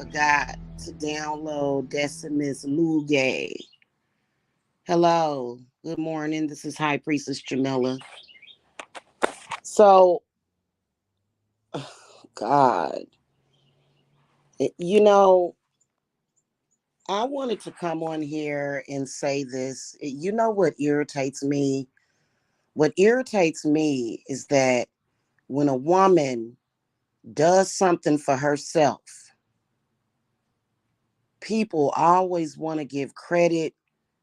forgot to download Decimus Lugay. Hello, good morning. This is High Priestess Jamila. So, God, you know, I wanted to come on here and say this. You know what irritates me? What irritates me is that when a woman does something for herself, people always want to give credit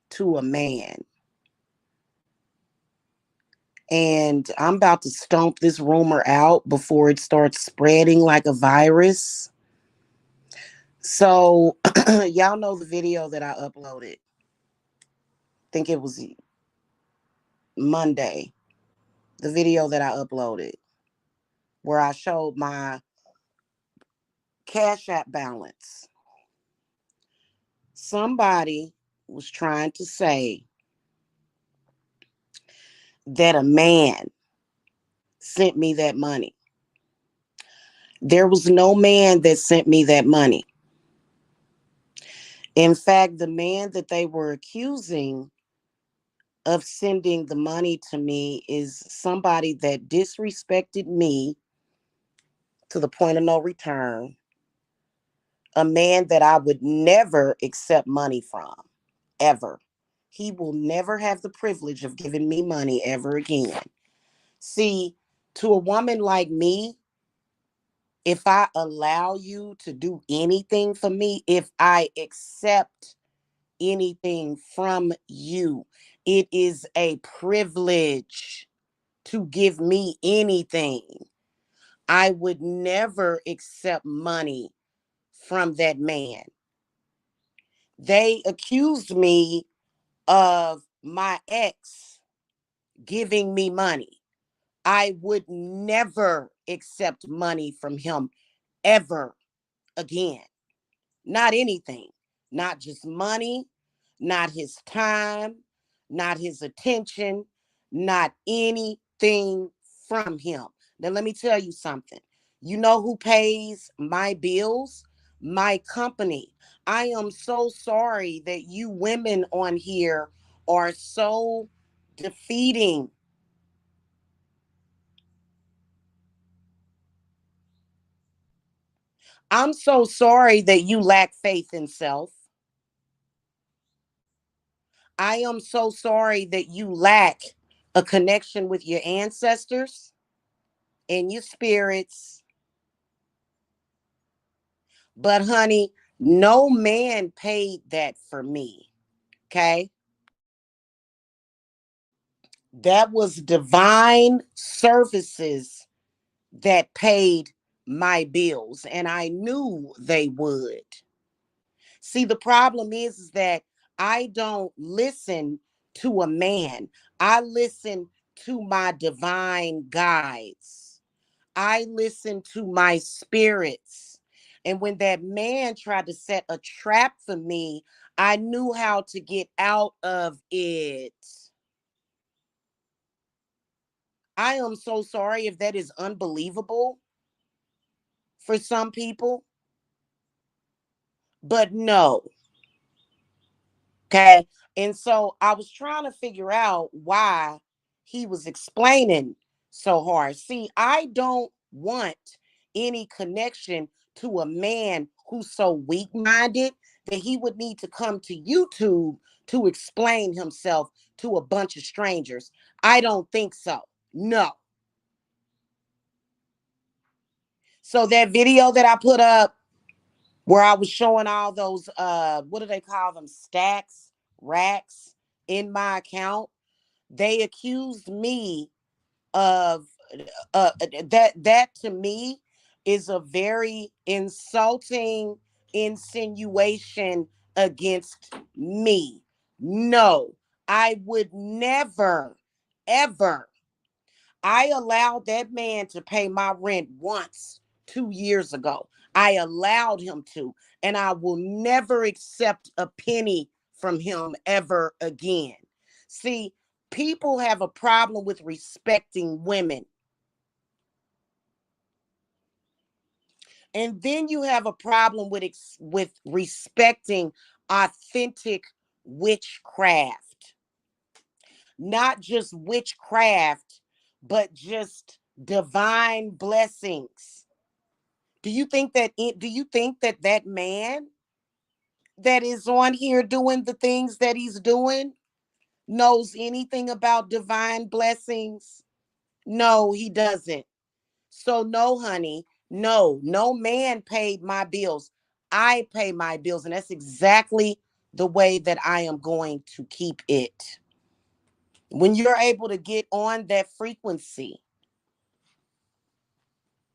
to a man. And I'm about to stomp this rumor out before it starts spreading like a virus. So, y'all know the video that I uploaded. I think it was Monday. The video that I uploaded where I showed my Cashapp balance. Somebody was trying to say that a man sent me that money. There was no man that sent me that money. In fact, the man that they were accusing of sending the money to me is somebody that disrespected me to the point of no return, a man that I would never accept money from, ever. He will never have the privilege of giving me money ever again. See, to a woman like me, if I allow you to do anything for me, if I accept anything from you, it is a privilege to give me anything. I would never accept money from that man. They accused me of my ex giving me money. I would never accept money from him ever again. Not anything, not just money, not his time, not his attention, not anything from him. Now, let me tell you something. You know who pays my bills? My company. I am so sorry that you women on here are so defeating. I'm so sorry that you lack faith in self. I am so sorry that you lack a connection with your ancestors and your spirits. But, honey, no man paid that for me. Okay. That was divine services that paid my bills, and I knew they would. See, the problem is that I don't listen to a man. I listen to my divine guides. I listen to my spirits. And when that man tried to set a trap for me, I knew how to get out of it. I am so sorry if that is unbelievable for some people, but no. Okay. And so I was trying to figure out why he was explaining so hard. See, I don't want any connection to a man who's so weak minded that he would need to come to YouTube to explain himself to a bunch of strangers. I don't think so. No. So that video that I put up where I was showing all those what do they call them, stacks, racks in my account, they accused me of that to me is a very insulting insinuation against me. No, I would never ever. I allowed that man to pay my rent once 2 years ago. I allowed him to, and I will never accept a penny from him ever again. See, people have a problem with respecting women. And then you have a problem with respecting authentic witchcraft. Not just witchcraft, but just divine blessings. Do you think that that man that is on here doing the things that he's doing knows anything about divine blessings? No, he doesn't. So no, honey, no, no man paid my bills. I pay my bills, and that's exactly the way that I am going to keep it. When you're able to get on that frequency,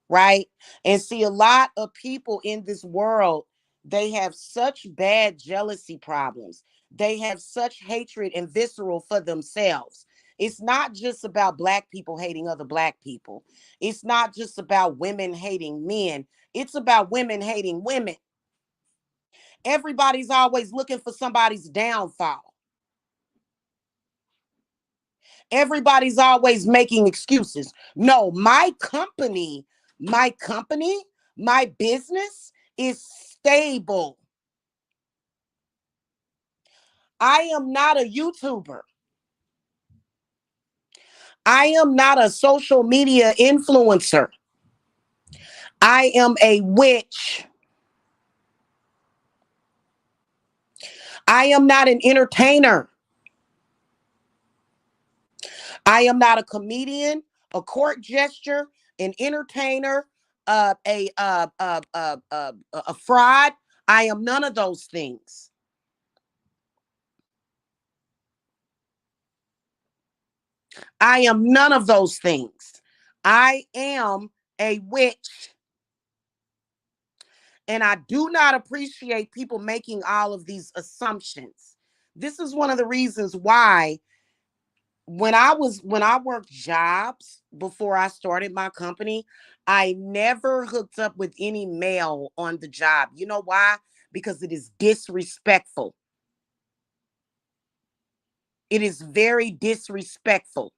right? And see, a lot of people in this world, they have such bad jealousy problems. They have such hatred and visceral for themselves. It's not just about black people hating other black people. It's not just about women hating men. It's about women hating women. Everybody's always looking for somebody's downfall. Everybody's always making excuses. No, my company, my business is stable. I am not a YouTuber. I am not a social media influencer. I am a witch. I am not an entertainer. I am not a comedian, a court gesture, an entertainer, a fraud. I am none of those things. I am none of those things. I am a witch. And I do not appreciate people making all of these assumptions. This is one of the reasons why when I worked jobs before I started my company, I never hooked up with any male on the job. You know why? Because it is disrespectful. It is very disrespectful.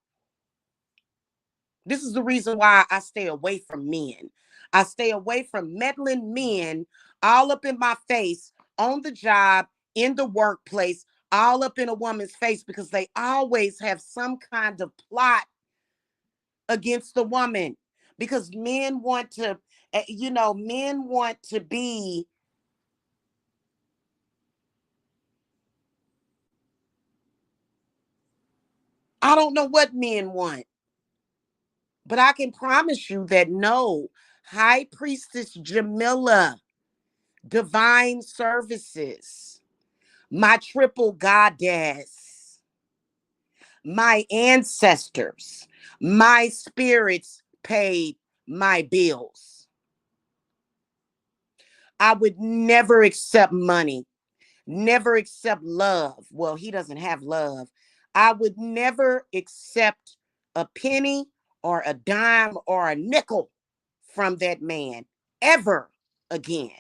This is the reason why I stay away from men. I stay away from meddling men all up in my face on the job, in the workplace, all up in a woman's face because they always have some kind of plot against the woman. Because men want to, men want to be, I don't know what men want, but I can promise you that no, High Priestess Jamila, Divine Services, my triple goddess, my ancestors, my spirits paid my bills. I would never accept money, never accept love. Well, he doesn't have love. I would never accept a penny or a dime or a nickel from that man ever again.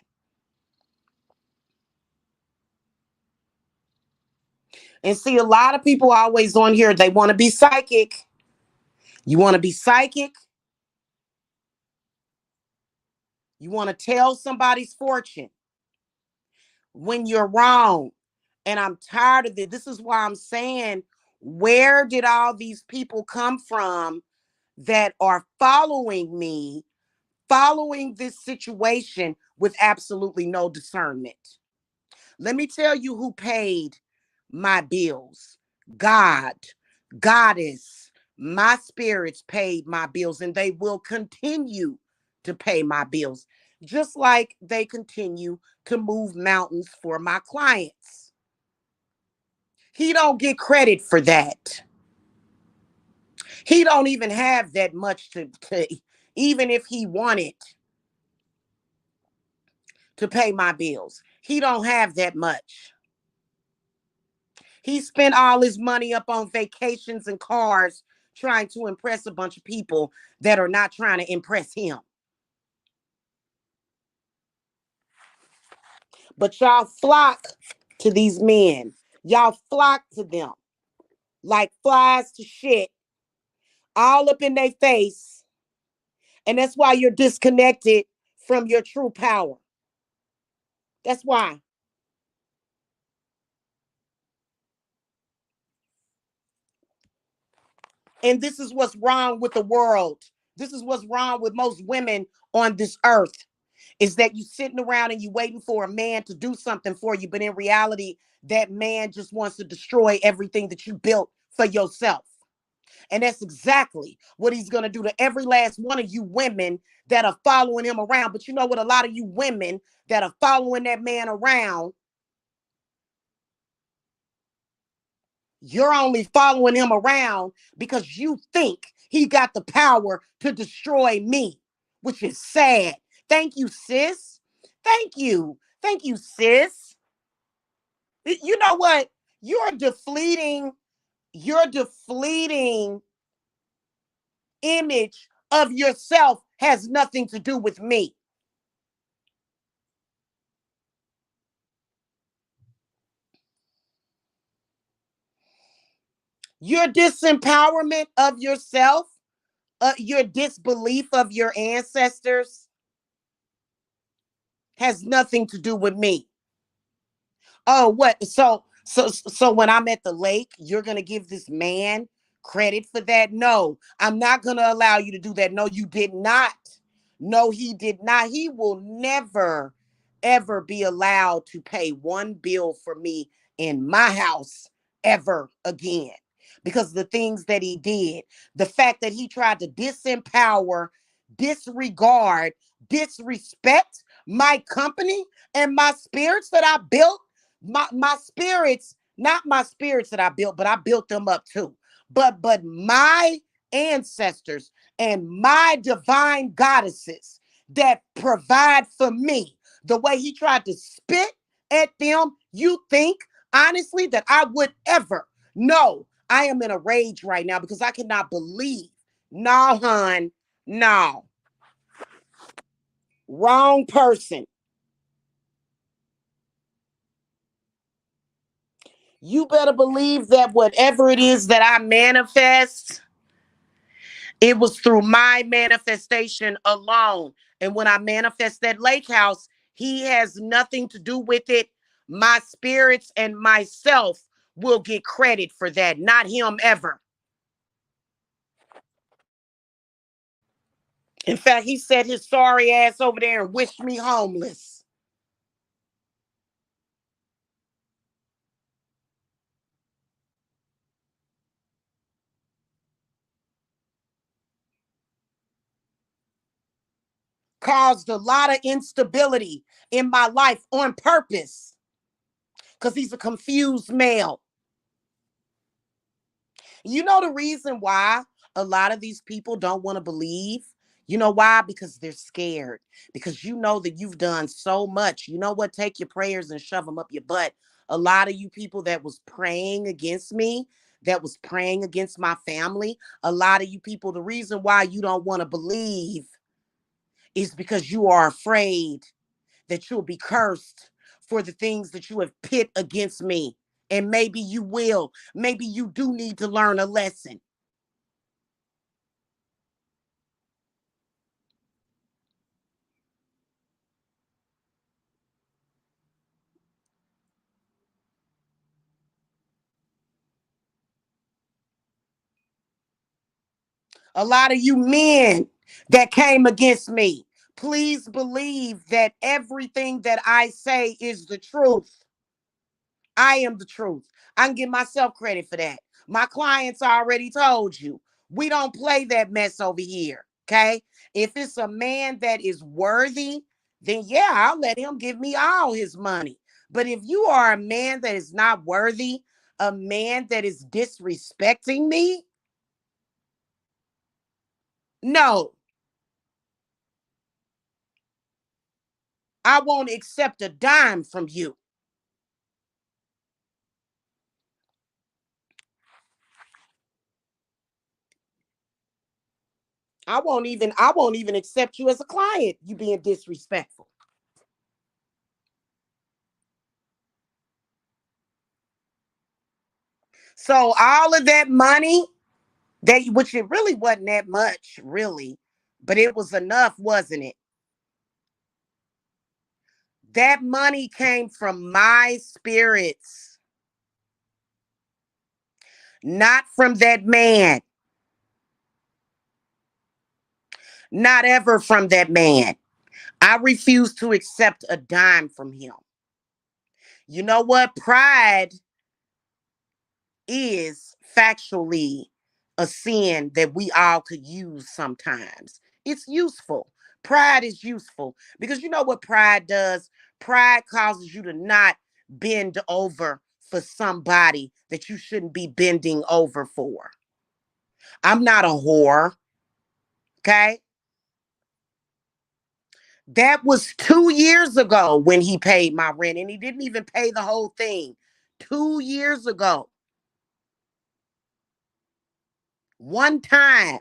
And see, a lot of people always on here, they want to be psychic. You want to be psychic? You want to tell somebody's fortune when you're wrong. And I'm tired of it. This is why I'm saying, where did all these people come from that are following me, following this situation with absolutely no discernment? Let me tell you who paid my bills. God, Goddess, my spirits paid my bills, and they will continue to pay my bills, just like they continue to move mountains for my clients. He don't get credit for that. He don't even have that much to even if he wanted to pay my bills. He don't have that much. He spent all his money up on vacations and cars trying to impress a bunch of people that are not trying to impress him. But y'all flock to these men. Y'all flock to them like flies to shit, all up in their face. And that's why you're disconnected from your true power. That's why. And this is what's wrong with the world. This is what's wrong with most women on this earth, is that you sitting around and you waiting for a man to do something for you, but in reality, that man just wants to destroy everything that you built for yourself. And that's exactly what he's going to do to every last one of you women that are following him around. But you know what? A lot of you women that are following that man around, you're only following him around because you think he got the power to destroy me, which is sad. Thank you, sis. Thank you. Thank you, sis. You know what? You're depleting, your depleting image of yourself has nothing to do with me. Your disempowerment of yourself, your disbelief of your ancestors has nothing to do with me. Oh, what? So when I'm at the lake, you're gonna give this man credit for that? No, I'm not gonna allow you to do that. No, you did not. No, he did not. He will never, ever be allowed to pay one bill for me in my house ever again. Because the things that he did, the fact that he tried to disempower, disregard, disrespect my company and my spirits that I built, my spirits, not my spirits that I built, but I built them up too. But my ancestors and my divine goddesses that provide for me, the way he tried to spit at them, you think honestly that I would ever? No, I am in a rage right now because I cannot believe. No, hun, no. Wrong person. You better believe that whatever it is that I manifest, it was through my manifestation alone. And when I manifest that lake house, he has nothing to do with it. My spirits and myself will get credit for that, not him ever. In fact, he set his sorry ass over there and wished me homeless. Caused a lot of instability in my life on purpose because he's a confused male. You know the reason why a lot of these people don't want to believe? You know why? Because they're scared. Because you know that you've done so much. You know what? Take your prayers and shove them up your butt. A lot of you people that was praying against me, that was praying against my family, a lot of you people, the reason why you don't want to believe is because you are afraid that you'll be cursed for the things that you have pit against me. And maybe you will. Maybe you do need to learn a lesson. A lot of you men that came against me, please believe that everything that I say is the truth. I am the truth. I can give myself credit for that. My clients already told you we don't play that mess over here. Okay. If it's a man that is worthy, then yeah, I'll let him give me all his money. But if you are a man that is not worthy, a man that is disrespecting me, no, I won't accept a dime from you. I won't even accept you as a client, you being disrespectful. So all of that money, that which it really wasn't that much, really, but it was enough, wasn't it? That money came from my spirits, not from that man, not ever from that man. I refuse to accept a dime from him. You know what? Pride is factually a sin that we all could use sometimes. It's useful. Pride is useful because you know what pride does? Pride causes you to not bend over for somebody that you shouldn't be bending over for. I'm not a whore, okay? That was 2 years ago when he paid my rent, and he didn't even pay the whole thing. 2 years ago. One time.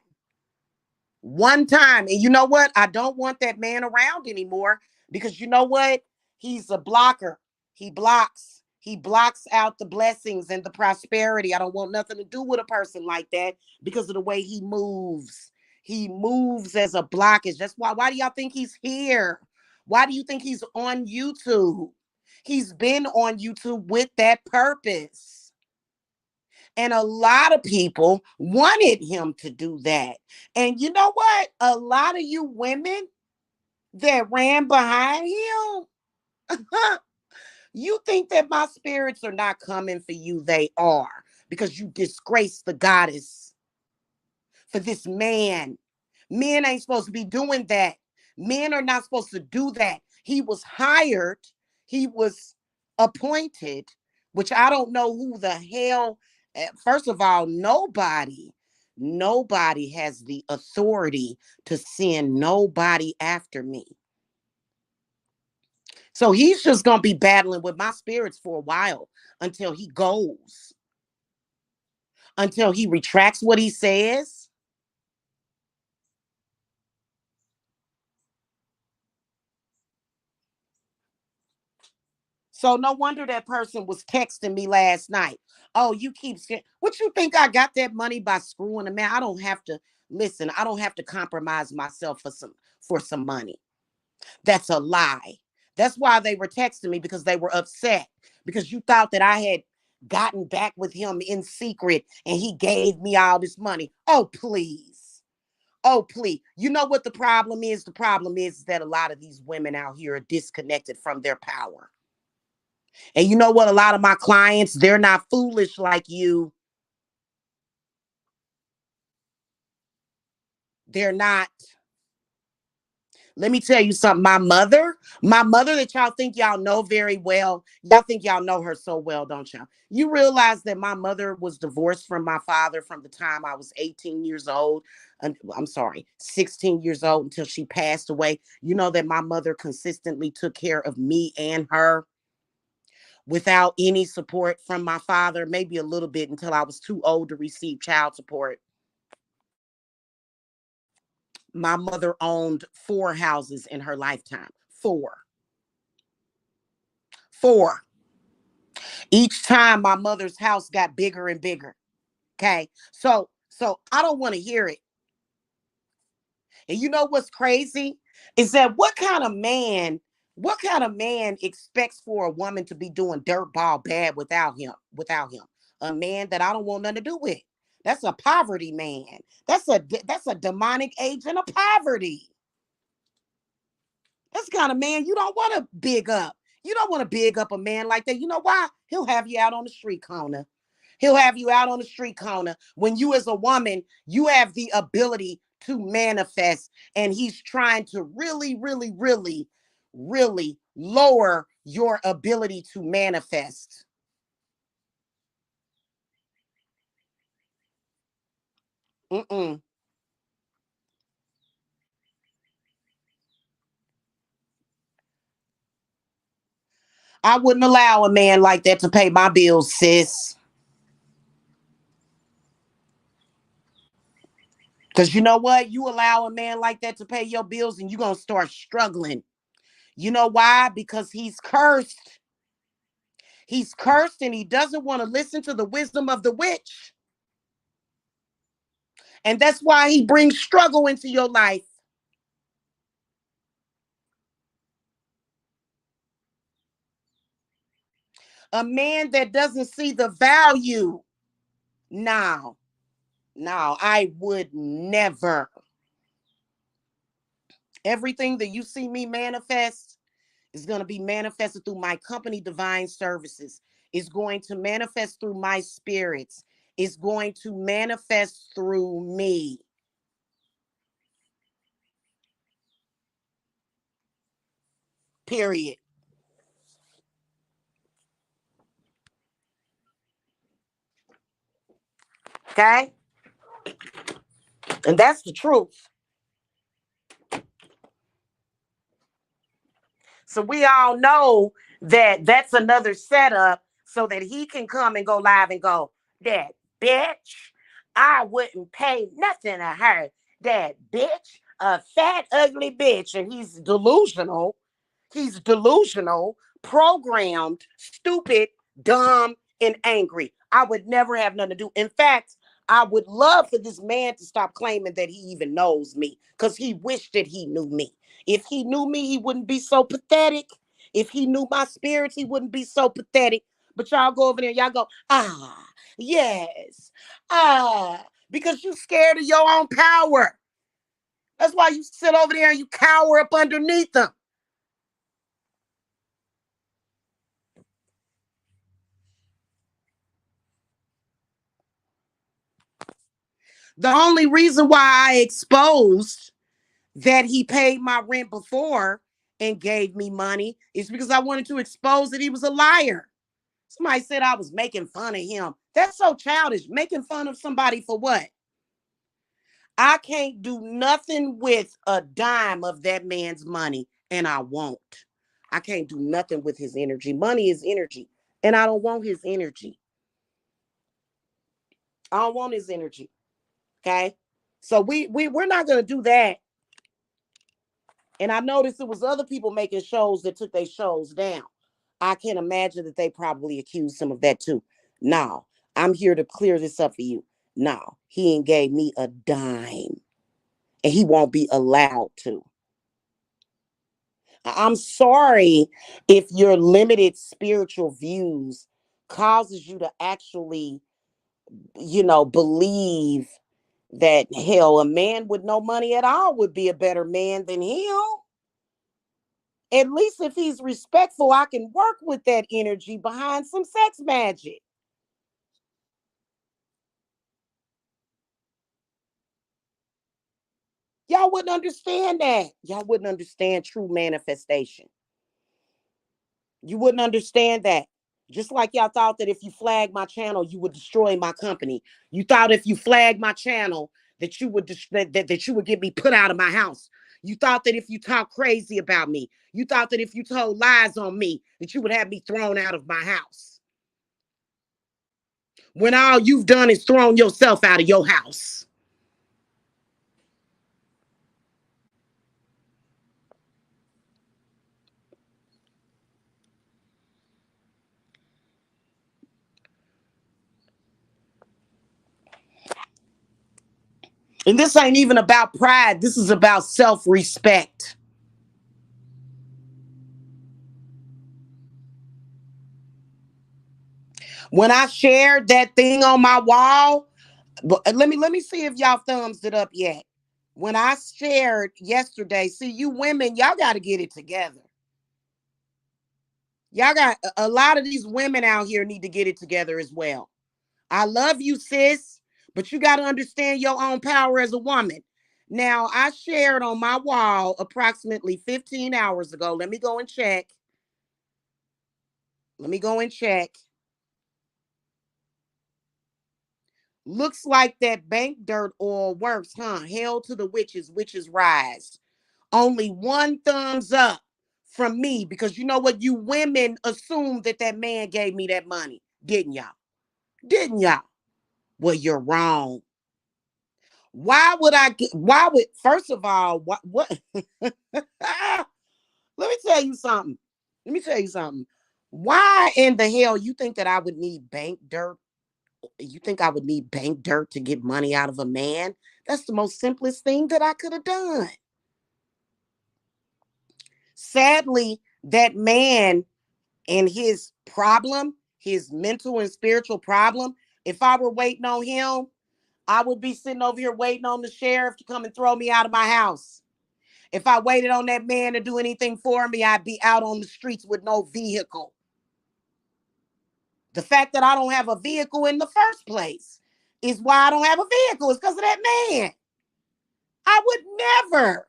One time. And you know what? I don't want that man around anymore because you know what? He's a blocker. He blocks. He blocks out the blessings and the prosperity. I don't want nothing to do with a person like that because of the way he moves. He moves as a blockage. That's why do y'all think he's here? Why do you think he's on YouTube? He's been on YouTube with that purpose. And a lot of people wanted him to do that. And you know what? A lot of you women that ran behind him, you think that my spirits are not coming for you. They are because you disgrace the goddess for this man. Men ain't supposed to be doing that. Men are not supposed to do that. He was hired, he was appointed, which I don't know who the hell. First of all, nobody has the authority to send nobody after me. So he's just going to be battling with my spirits for a while until he goes, until he retracts what he says. So no wonder that person was texting me last night. Oh, you keep what you think I got that money by screwing a man? I don't have to listen. I don't have to compromise myself for some money. That's a lie. That's why they were texting me because they were upset because you thought that I had gotten back with him in secret and he gave me all this money. Oh, please. Oh, please. You know what the problem is? The problem is that a lot of these women out here are disconnected from their power. And you know what? A lot of my clients, they're not foolish like you. They're not. Let me tell you something. My mother that y'all think y'all know very well, y'all think y'all know her so well, don't y'all? You realize that my mother was divorced from my father from the time I was 18 years old. I'm sorry, 16 years old until she passed away. You know that my mother consistently took care of me and her without any support from my father, maybe a little bit until I was too old to receive child support. My mother owned 4 houses in her lifetime. Four. Four. Each time my mother's house got bigger and bigger. Okay. So I don't want to hear it. And you know what's crazy? Is that what kind of man expects for a woman to be doing dirt ball bad without him? Without him. A man that I don't want nothing to do with. That's a poverty man. That's a demonic agent of poverty. That's the kind of man you don't want to big up. You don't want to big up a man like that. You know why? He'll have you out on the street corner. He'll have you out on the street corner when you, as a woman, you have the ability to manifest, and he's trying to really, really, really, really lower your ability to manifest. Mm-mm. I wouldn't allow a man like that to pay my bills, sis. Because you know what? You allow a man like that to pay your bills, and you're going to start struggling. You know why? Because he's cursed. He's cursed and he doesn't want to listen to the wisdom of the witch. And that's why he brings struggle into your life. A man that doesn't see the value. No, no, I would never. Everything that you see me manifest is going to be manifested through my company, Divine Services. It's going to manifest through my spirits. It's going to manifest through me. Period. Okay? And that's the truth. So we all know that that's another setup so that he can come and go live and go, that bitch, I wouldn't pay nothing to her. That bitch, a fat, ugly bitch. And he's delusional. He's delusional, programmed, stupid, dumb, and angry. I would never have nothing to do. In fact, I would love for this man to stop claiming that he even knows me because he wished that he knew me. If he knew me, he wouldn't be so pathetic. If he knew my spirits, he wouldn't be so pathetic. But y'all go over there, y'all go, yes, because you scared of your own power. That's why you sit over there and you cower up underneath them. The only reason why I exposed that he paid my rent before and gave me money is because I wanted to expose that he was a liar. Somebody said I was making fun of him. That's so childish. Making fun of somebody for what? I can't do nothing with a dime of that man's money, and I won't. I can't do nothing with his energy. Money is energy, and I don't want his energy. I don't want his energy. Okay, so we're not gonna do that. And I noticed it was other people making shows that took their shows down. I can imagine that they probably accused some of that too. No, I'm here to clear this up for you. No, he ain't gave me a dime, and he won't be allowed to. I'm sorry if your limited spiritual views causes you to actually, believe that hell, a man with no money at all would be a better man than him. At least if he's respectful, I can work with that energy behind some sex magic. Y'all wouldn't understand that. Y'all wouldn't understand true manifestation. You wouldn't understand that. Just like y'all thought that if you flag my channel, you would destroy my company. You thought if you flag my channel that you would that you would get me put out of my house. You thought that if you talk crazy about me, you thought that if you told lies on me, that you would have me thrown out of my house. When all you've done is thrown yourself out of your house. And this ain't even about pride. This is about self-respect. When I shared that thing on my wall, let me see if y'all thumbs it up yet. When I shared yesterday, see you women, y'all got to get it together. Y'all got a lot of these women out here need to get it together as well. I love you, sis, but you got to understand your own power as a woman. Now, I shared on my wall approximately 15 hours ago. Let me go and check. Let me go and check. Looks like that bank dirt oil works, huh? Hail to the witches, witches rise. Only one thumbs up from me because you know what? You women assumed that that man gave me that money, didn't y'all? Didn't y'all? Well, you're wrong. Why would I get, why would, first of all, what? Let me tell you something. Let me tell you something. Why in the hell you think that I would need bank dirt? You think I would need bank dirt to get money out of a man? That's the most simplest thing that I could have done. Sadly, that man and his problem his mental and spiritual problem, if I were waiting on him, I would be sitting over here waiting on the sheriff to come and throw me out of my house. If I waited on that man to do anything for me, I'd be out on the streets with no vehicle. The fact that I don't have a vehicle in the first place is why I don't have a vehicle. It's because of that man. I would never.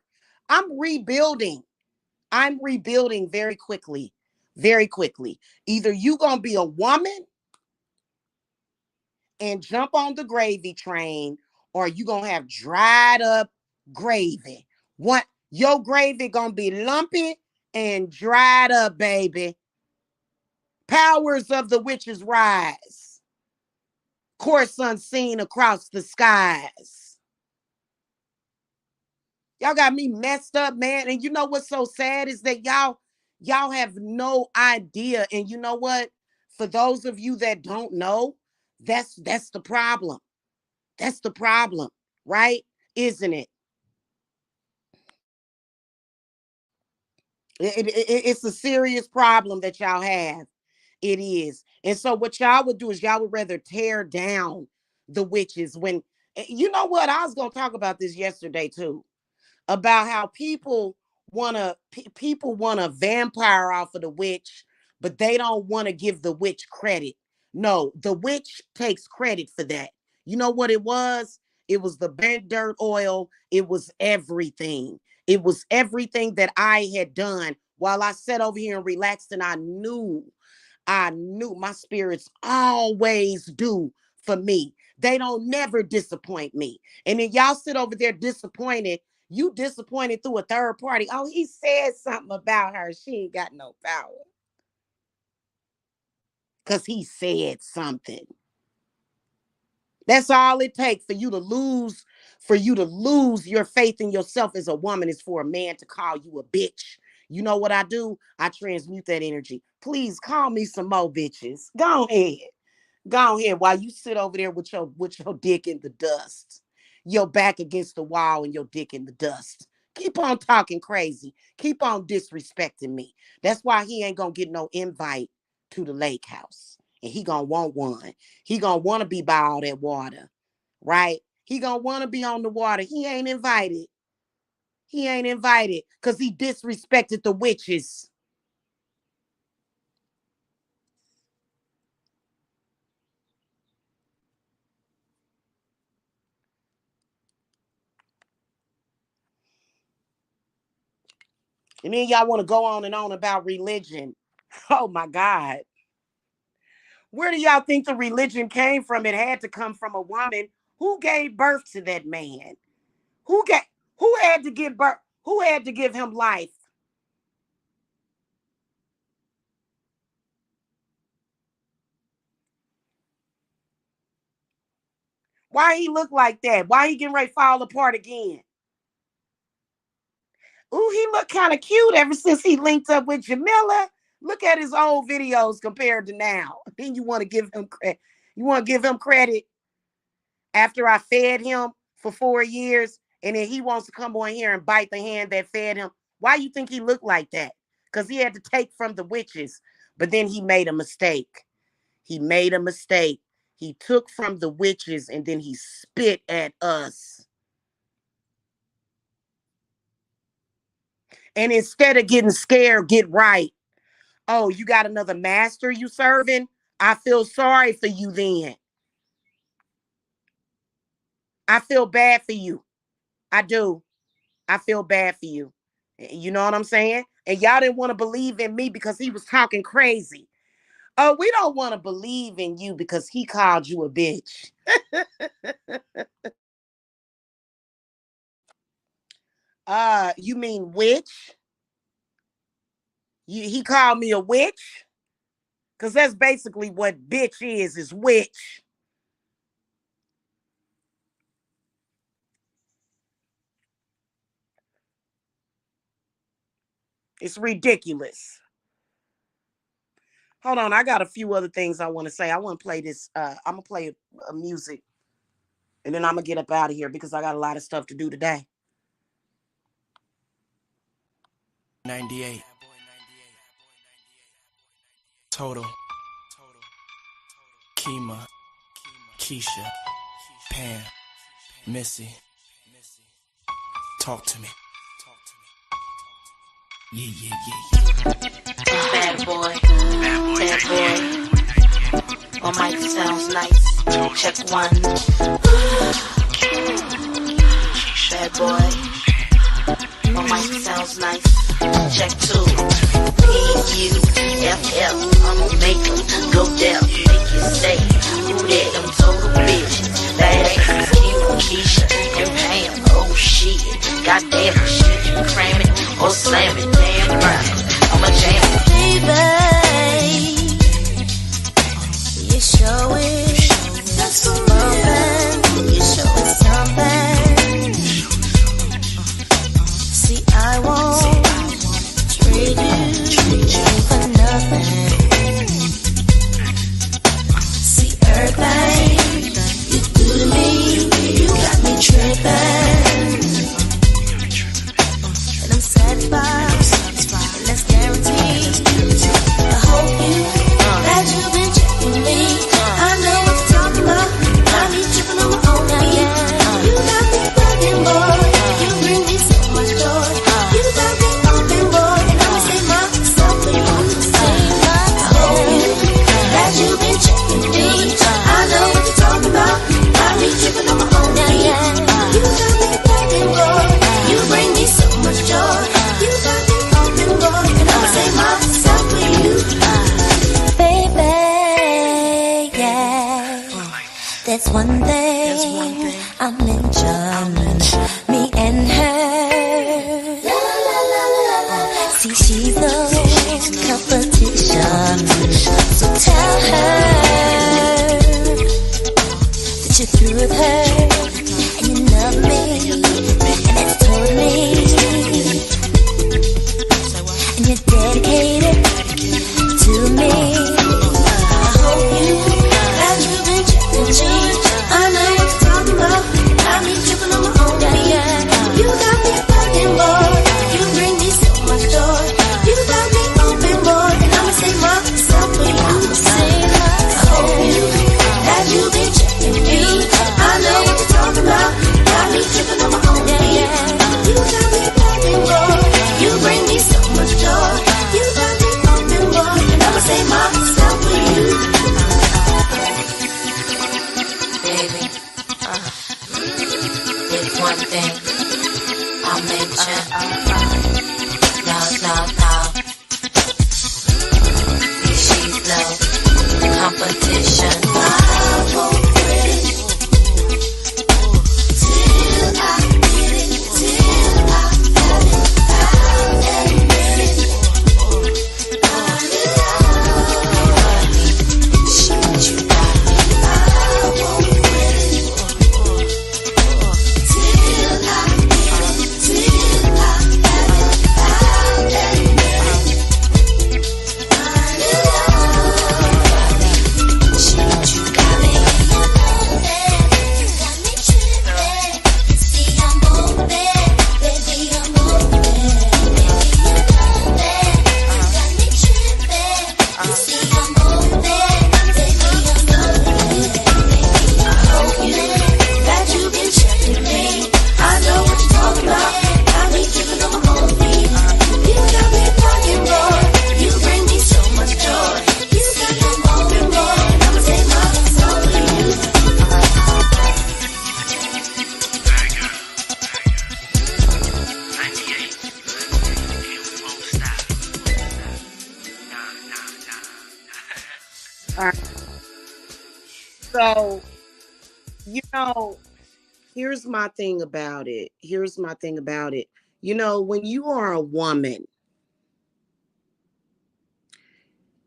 I'm rebuilding. I'm rebuilding very quickly. Very quickly. Either you gonna be a woman and jump on the gravy train, or you gonna have dried up gravy. What your gravy gonna be lumpy and dried up, baby. Powers of the witches rise. Course unseen across the skies. Y'all got me messed up, man. And you know what's so sad is that y'all have no idea. And you know what? For those of you that don't know, that's the problem. That's the problem, right? Isn't it? It's a serious problem that y'all have. It is. And so what y'all would do is y'all would rather tear down the witches when you know what? I was gonna talk about this yesterday too. About how people want to vampire off of the witch, but they don't want to give the witch credit. No, the witch takes credit for that. You know what it was? It was the bent dirt oil. It was everything. It was everything that I had done while I sat over here and relaxed, and I knew my spirits always do for me. They don't never disappoint me. And then y'all sit over there disappointed. You disappointed through a third party. Oh, he said something about her. She ain't got no power. Because he said something. That's all it takes for you to lose your faith in yourself as a woman is for a man to call you a bitch. You know what I do? I transmute that energy. Please call me some more bitches. Go ahead. Go ahead while you sit over there with your dick in the dust. Your back against the wall and your dick in the dust. Keep on talking crazy. Keep on disrespecting me. That's why he ain't gonna get no invite to the lake house. And he gonna want one. He gonna want to be by all that water. Right? He gonna want to be on the water. He ain't invited. He ain't invited because he disrespected the witches. And then y'all want to go on and on about religion. Oh my God. Where do y'all think the religion came from? It had to come from a woman who gave birth to that man. Who got who had to give birth? Who had to give him life? Why he look like that? Why he getting ready to fall apart again? Ooh, he look kind of cute ever since he linked up with Jamila. Look at his old videos compared to now. Then you want to give him credit. You want to give him credit after I fed him for 4 years, and then he wants to come on here and bite the hand that fed him. Why you think he looked like that? Because he had to take from the witches, but then he made a mistake. He made a mistake. He took from the witches and then he spit at us. And instead of getting scared, get right. Oh, you got another master you serving? I feel sorry for you then. I feel bad for you. I do. I feel bad for you. You know what I'm saying? And y'all didn't want to believe in me because he was talking crazy. Oh, we don't want to believe in you because he called you a bitch. You mean witch? He called me a witch? Because that's basically what bitch is witch. It's ridiculous. Hold on, I got a few other things I want to say. I want to play this. I'm gonna play a music, and then I'm gonna get up out of here because I got a lot of stuff to do today. 98 total. Kima, Keisha, Pam, Missy, talk to me. Yeah, yeah, yeah, yeah. Bad boy, bad boy. On mic sounds nice. Check one. Bad boy. On mic sounds nice. Check two. P-U-F-F. I'ma make them go deaf. Make you say, who that? Them total bitches. Bad asses, Kima, Keisha, and Pam. Oh shit. Goddamn shit. You cram it or slam it. Damn right. I'ma jam it. Baby, you show it. That's so loving. You show it something. See, I won't trade you for nothing. See, everything you do to me, you got me tripping. And I'm satisfied, and that's guaranteed. I hope that you've been checking me. I know what you're talking about. I be tripping on my own feet. You got me bugging, boy. You bring me so much joy. You got me open, boy, and I'ma say myself for you. I hope that you've been checking me. I know what you're talking about. I be tripping on my own feet. You got me bugging, boy. You bring me so much joy. You got me open, boy, and I'ma say myself for you. Baby, yeah. That's one thing I mentioned. Me and her. See, she's no competition. So tell her that you're through with her and you love me, and that's totally. And you're dedicated to me. I hope that you've been checking me. I know what you're talking about. I be tripping on my own feet. You got me bugging, boy. You bring me so much joy. You got me open, boy, and I'ma say myself for you. I hope that you've been checking me. I know what you're talking about. I be tripping on my own feet. You got me bugging, boy. You bring me so much joy. You got me open, boy, and I'ma say myself for you. Baby, it's one thing I'll mention. No. She's no competition. I won't quit till I get it, till I have it, found and made it. Shit, you got me. I won't quit till I get it, till I have it, found and made it. Shit, you got me. You got me tripping. See, I'm moving, baby, I'm moving. Baby, you got me tripping. You see, I'm moving, baby, I'm moving. I hope that you've been checking me. I know what you're talking about. I be tripping on my own feet. You got me bugging, boy. You bring me so much joy. You got me open, boy. I'ma take my soul to you. All right. So, you know, here's my thing about it. When you are a woman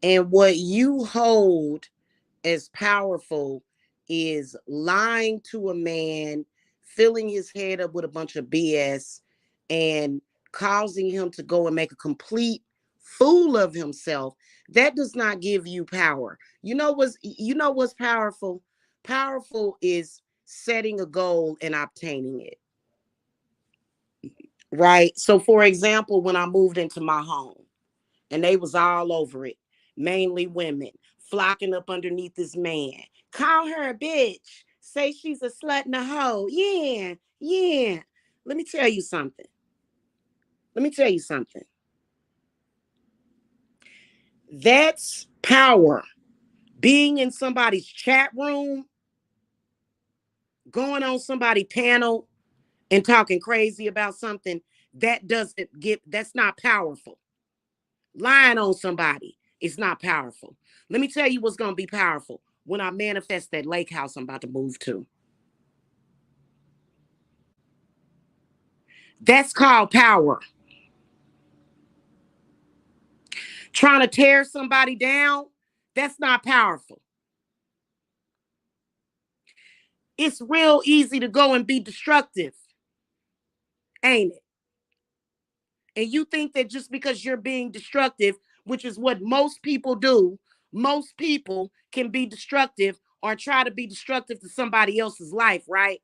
and what you hold as powerful is lying to a man, filling his head up with a bunch of BS, and causing him to go and make a complete fool of himself, that does not give you power. You know what's powerful? Powerful is setting a goal and obtaining it. Right? So for example, when I moved into my home, and they was all over it, mainly women, flocking up underneath this man. Call her a bitch. Say she's a slut and a hoe. Yeah, yeah. Let me tell you something. Let me tell you something. That's power. Being in somebody's chat room, going on somebody's panel and talking crazy about something, that doesn't get, that's not powerful. Lying on somebody is not powerful. Let me tell you what's going to be powerful when I manifest that lake house I'm about to move to. That's called power. Trying to tear somebody down, that's not powerful. It's real easy to go and be destructive, ain't it? And you think that just because you're being destructive, which is what most people do, most people can be destructive or try to be destructive to somebody else's life, right?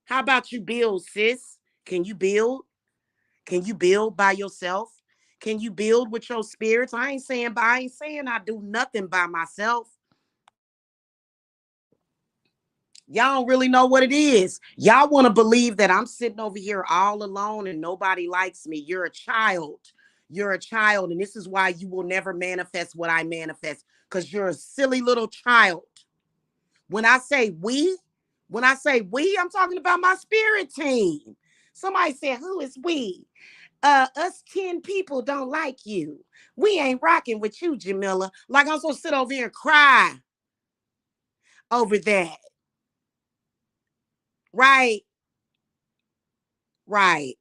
How about you build, sis? Can you build? Can you build by yourself? Can you build with your spirits? I ain't saying I do nothing by myself. Y'all don't really know what it is. Y'all want to believe that I'm sitting over here all alone and nobody likes me. You're a child. You're a child. And this is why you will never manifest what I manifest, because you're a silly little child. When I say we, I'm talking about my spirit team. Somebody said, who is we? Us 10 people don't like you. We ain't rocking with you, Jamila. Like I'm supposed to sit over here and cry over that. Right, right.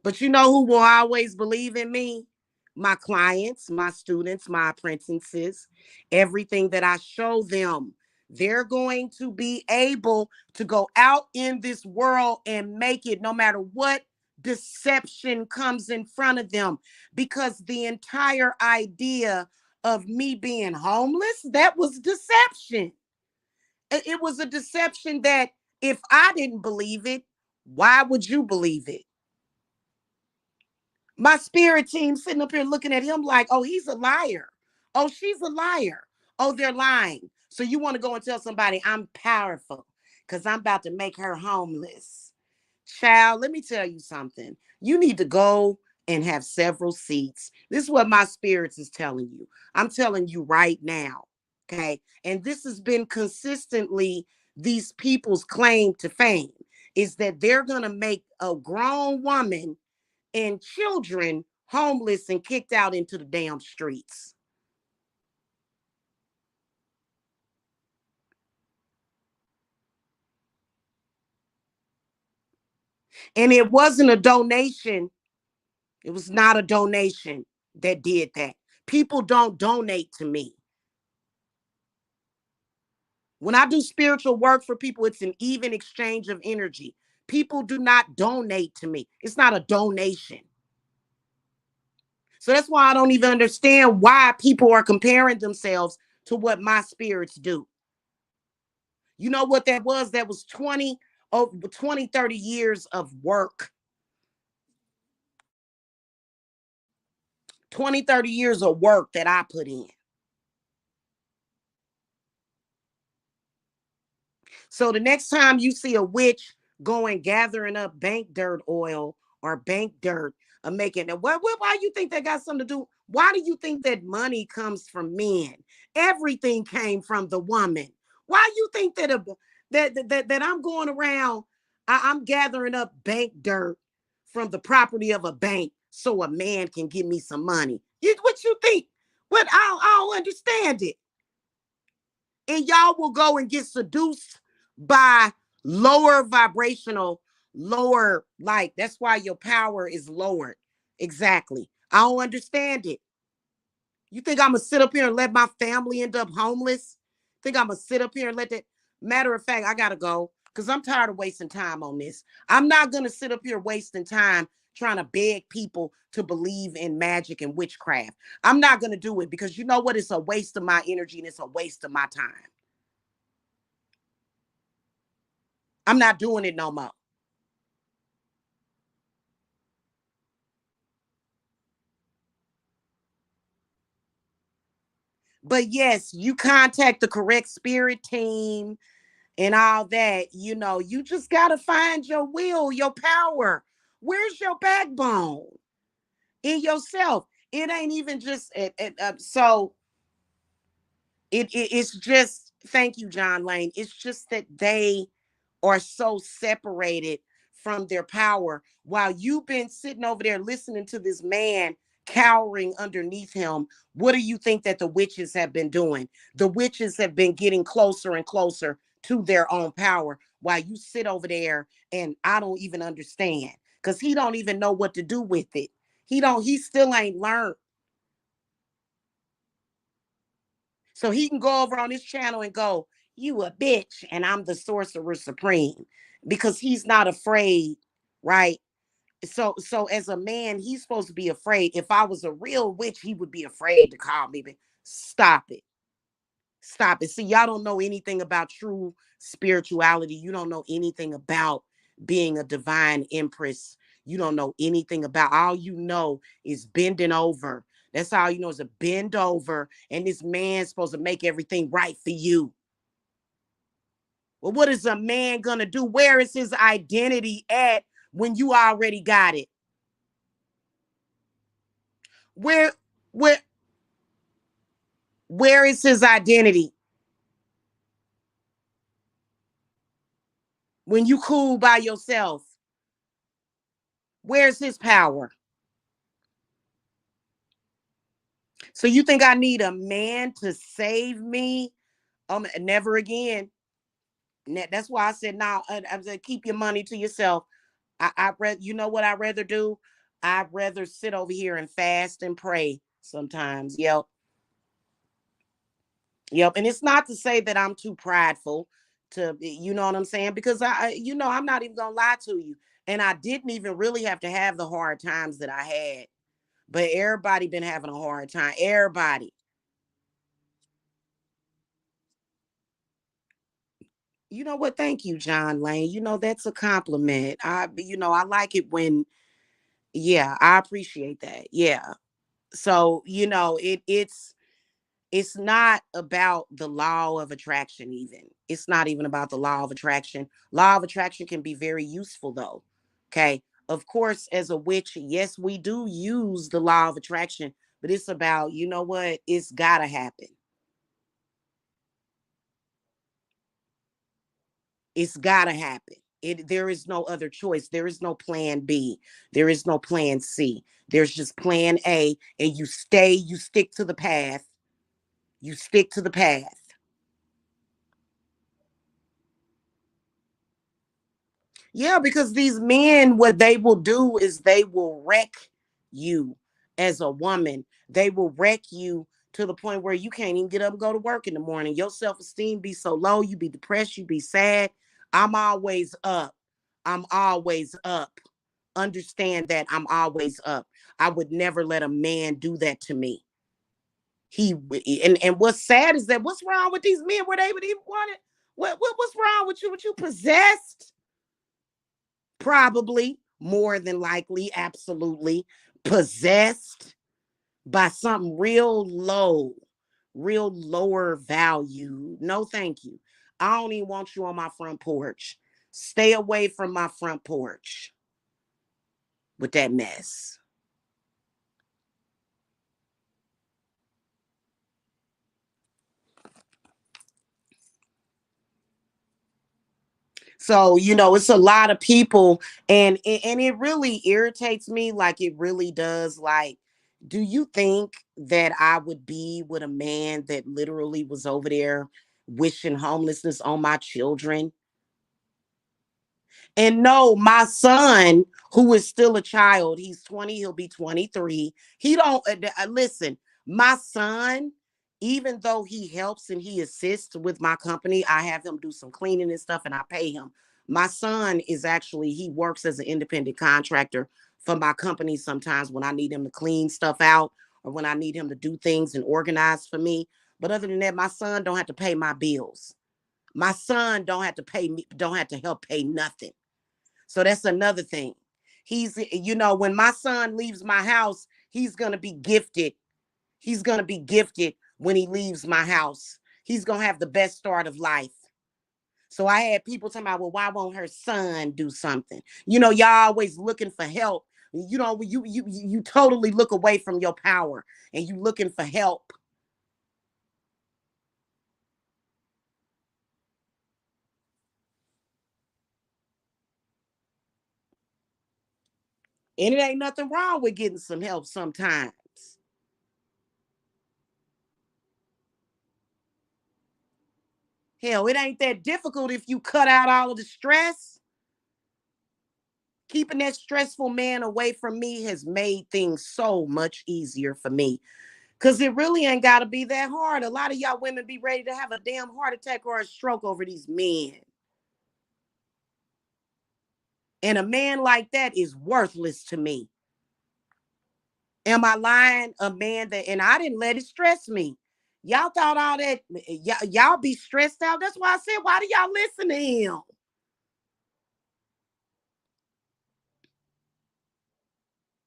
But you know who will always believe in me? My clients, my students, my apprentices, everything that I show them. They're going to be able to go out in this world and make it no matter what deception comes in front of them. Because the entire idea of me being homeless, that was deception. It was a deception that if I didn't believe it, why would you believe it? My spirit team sitting up here looking at him like, oh, he's a liar. Oh, she's a liar. Oh, they're lying. So you want to go and tell somebody I'm powerful because I'm about to make her homeless. Child, let me tell you something. You need to go and have several seats. This is what my spirits is telling you. I'm telling you right now. Okay. And this has been consistently these people's claim to fame is that they're going to make a grown woman and children homeless and kicked out into the damn streets. And it wasn't a donation. It was not a donation that did that. People don't donate to me. When I do spiritual work for people, it's an even exchange of energy. People do not donate to me. It's not a donation. So that's why I don't even understand why people are comparing themselves to what my spirits do. You know what that was? That was 30 years of work. 20, 30 years of work that I put in. So the next time you see a witch going gathering up bank dirt oil or bank dirt or making it, why you think that got something to do? Why do you think that money comes from men? Everything came from the woman. Why you think that I'm going around, I'm gathering up bank dirt from the property of a bank so a man can give me some money? What you think? What I don't understand it. And y'all will go and get seduced by lower vibrational, lower light. That's why your power is lowered. Exactly. I don't understand it. You think I'm gonna sit up here and let my family end up homeless? Think I'm gonna sit up here and let that? Matter of fact, I gotta go because I'm tired of wasting time on this. I'm not gonna sit up here wasting time trying to beg people to believe in magic and witchcraft. I'm not gonna do it because you know what? It's a waste of my energy and it's a waste of my time. I'm not doing it no more. But yes, you contact the correct spirit team and all that. You just got to find your will, your power. Where's your backbone in yourself? It ain't even just so it's just, thank you, John Lane. It's just that they are so separated from their power while you've been sitting over there listening to this man cowering underneath him. What do you think that the witches have been doing? The witches have been getting closer and closer to their own power while you sit over there, and I don't even understand because he don't even know what to do with it. He still ain't learned. So he can go over on his channel and go, "You a bitch, and I'm the sorcerer supreme," because he's not afraid, right? So as a man, he's supposed to be afraid. If I was a real witch, he would be afraid to call me. But stop it. Stop it. See, y'all don't know anything about true spirituality. You don't know anything about being a divine empress. You don't know anything about, all you know is bending over. That's all you know is a bend over, and this man's supposed to make everything right for you. Well, what is a man gonna do? Where is his identity at when you already got it? Where where where is his identity when you cool by yourself? Where's his power? So you think I need a man to save me? Never again. That's why I said now. I said keep your money to yourself. I rather, you know what I rather do? I'd rather sit over here and fast and pray sometimes. Yep, yep. And it's not to say that I'm too prideful to, you know what I'm saying? Because I'm not even gonna lie to you. And I didn't even really have to have the hard times that I had. But everybody been having a hard time. Everybody. You know what? Thank you, John Lane. That's a compliment. I like it when, yeah, I appreciate that. Yeah. So, it's not about the law of attraction, even. It's not even about the law of attraction. Law of attraction can be very useful, though. Okay. Of course, as a witch, yes, we do use the law of attraction, but it's about, you know what? It's got to happen. It's got to happen. There is no other choice. There is no plan B. There is no plan C. There's just plan A, and you stick to the path. You stick to the path. Yeah, because these men, what they will do is they will wreck you as a woman. They will wreck you to the point where you can't even get up and go to work in the morning. Your self-esteem be so low, you be depressed, you be sad. I'm always up. I'm always up. Understand that I'm always up. I would never let a man do that to me. And what's sad is that what's wrong with these men where they would even want it? What's wrong with you? What you possessed? Probably, more than likely, absolutely possessed by something real low, real lower value. No, thank you. I don't even want you on my front porch. Stay away from my front porch with that mess. So, it's a lot of people, and it really irritates me, like it really does. Like, do you think that I would be with a man that literally was over there wishing homelessness on my children? And no, my son, who is still a child, he's 20, he'll be 23. He don't listen, my son, even though he helps and he assists with my company, I have him do some cleaning and stuff and I pay him. My son is actually, he works as an independent contractor for my company sometimes when I need him to clean stuff out or when I need him to do things and organize for me. But other than that, my son don't have to pay my bills. My son don't have to pay me, don't have to help pay nothing. So that's another thing. When my son leaves my house, he's going to be gifted. He's going to be gifted when he leaves my house. He's going to have the best start of life. So I had people talking about, well, why won't her son do something? Y'all always looking for help. You totally look away from your power and you looking for help. And it ain't nothing wrong with getting some help sometimes. Hell, it ain't that difficult if you cut out all of the stress. Keeping that stressful man away from me has made things so much easier for me. Because it really ain't got to be that hard. A lot of y'all women be ready to have a damn heart attack or a stroke over these men. And a man like that is worthless to me. Am I lying? A man that, and I didn't let it stress me. Y'all thought all that, y'all be stressed out. That's why I said, why do y'all listen to him?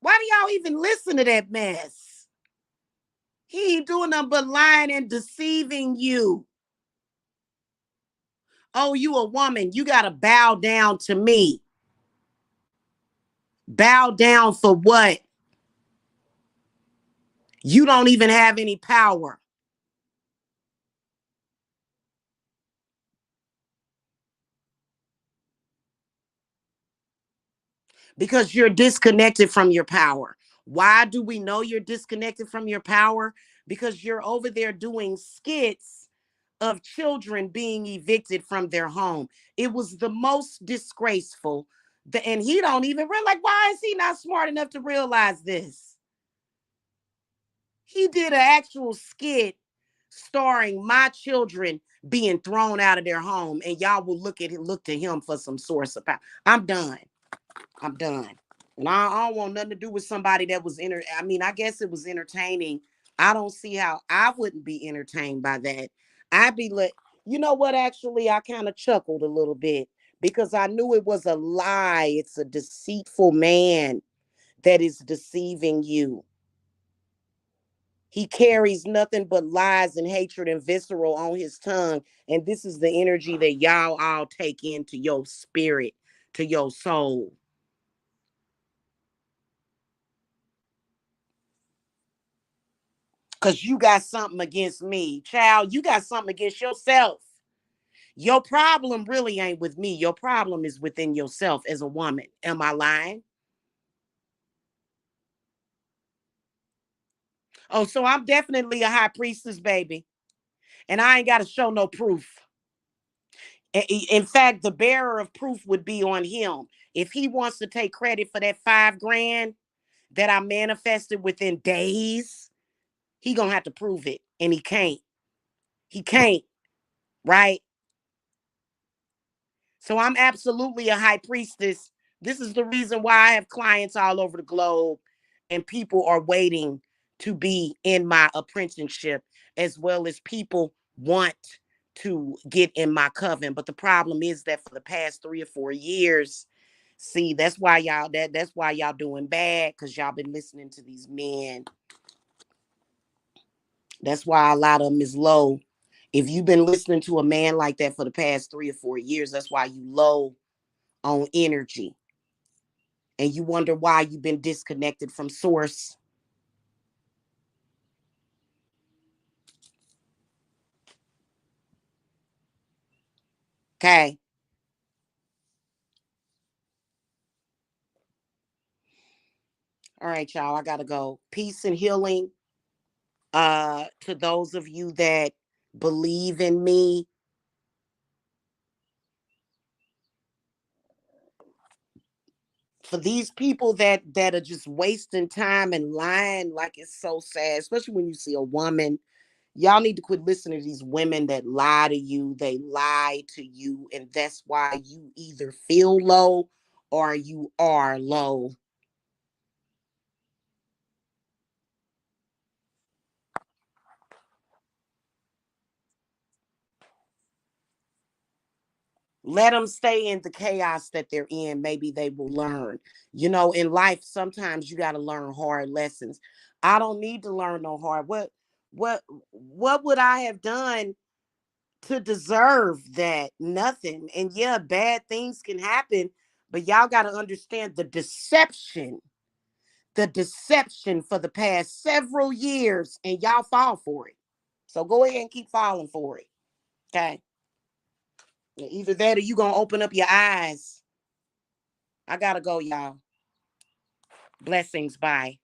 Why do y'all even listen to that mess? He ain't doing nothing but lying and deceiving you. Oh, you a woman. You got to bow down to me. Bow down for what? You don't even have any power. Because you're disconnected from your power. Why do we know you're disconnected from your power? Because you're over there doing skits of children being evicted from their home. It was the most disgraceful. And he don't even realize, like, why is he not smart enough to realize this? He did an actual skit starring my children being thrown out of their home, and y'all will look to him for some source of power. I'm done. I'm done. And I don't want nothing to do with somebody that was I mean, I guess it was entertaining. I don't see how I wouldn't be entertained by that. I'd be like, you know what? Actually, I kind of chuckled a little bit because I knew it was a lie. It's a deceitful man that is deceiving you. He carries nothing but lies and hatred and visceral on his tongue. And this is the energy that y'all all take into your spirit, to your soul. Because you got something against me. Child, you got something against yourself. Your problem really ain't with me. Your problem is within yourself as a woman. Am I lying? Oh, so I'm definitely a high priestess, baby. And I ain't got to show no proof. In fact, the bearer of proof would be on him. If he wants to take credit for that 5 grand that I manifested within days, he gonna have to prove it. And he can't. He can't, right? So I'm absolutely a high priestess. This is the reason why I have clients all over the globe and people are waiting to be in my apprenticeship, as well as people want to get in my coven. But the problem is that for the past 3 or 4 years, see, that's why y'all doing bad, because y'all been listening to these men. That's why a lot of them is low. If you've been listening to a man like that for the past 3 or 4 years, that's why you low on energy. And you wonder why you've been disconnected from source. Okay. All right, y'all. I gotta go. Peace and healing. To those of you that believe in me. For these people that are just wasting time and lying, like, it's so sad, especially when you see a woman. Y'all need to quit listening to these women that lie to you. They lie to you, and that's why you either feel low or you are low. Let them stay in the chaos that they're in. Maybe they will learn. In life, sometimes you got to learn hard lessons. I don't need to learn no hard. What what would I have done to deserve that? Nothing. And yeah, bad things can happen, but y'all got to understand the deception for the past several years, and y'all fall for it. So go ahead and keep falling for it. Okay. Either that or you gonna open up your eyes. I gotta go, y'all. Blessings. Bye.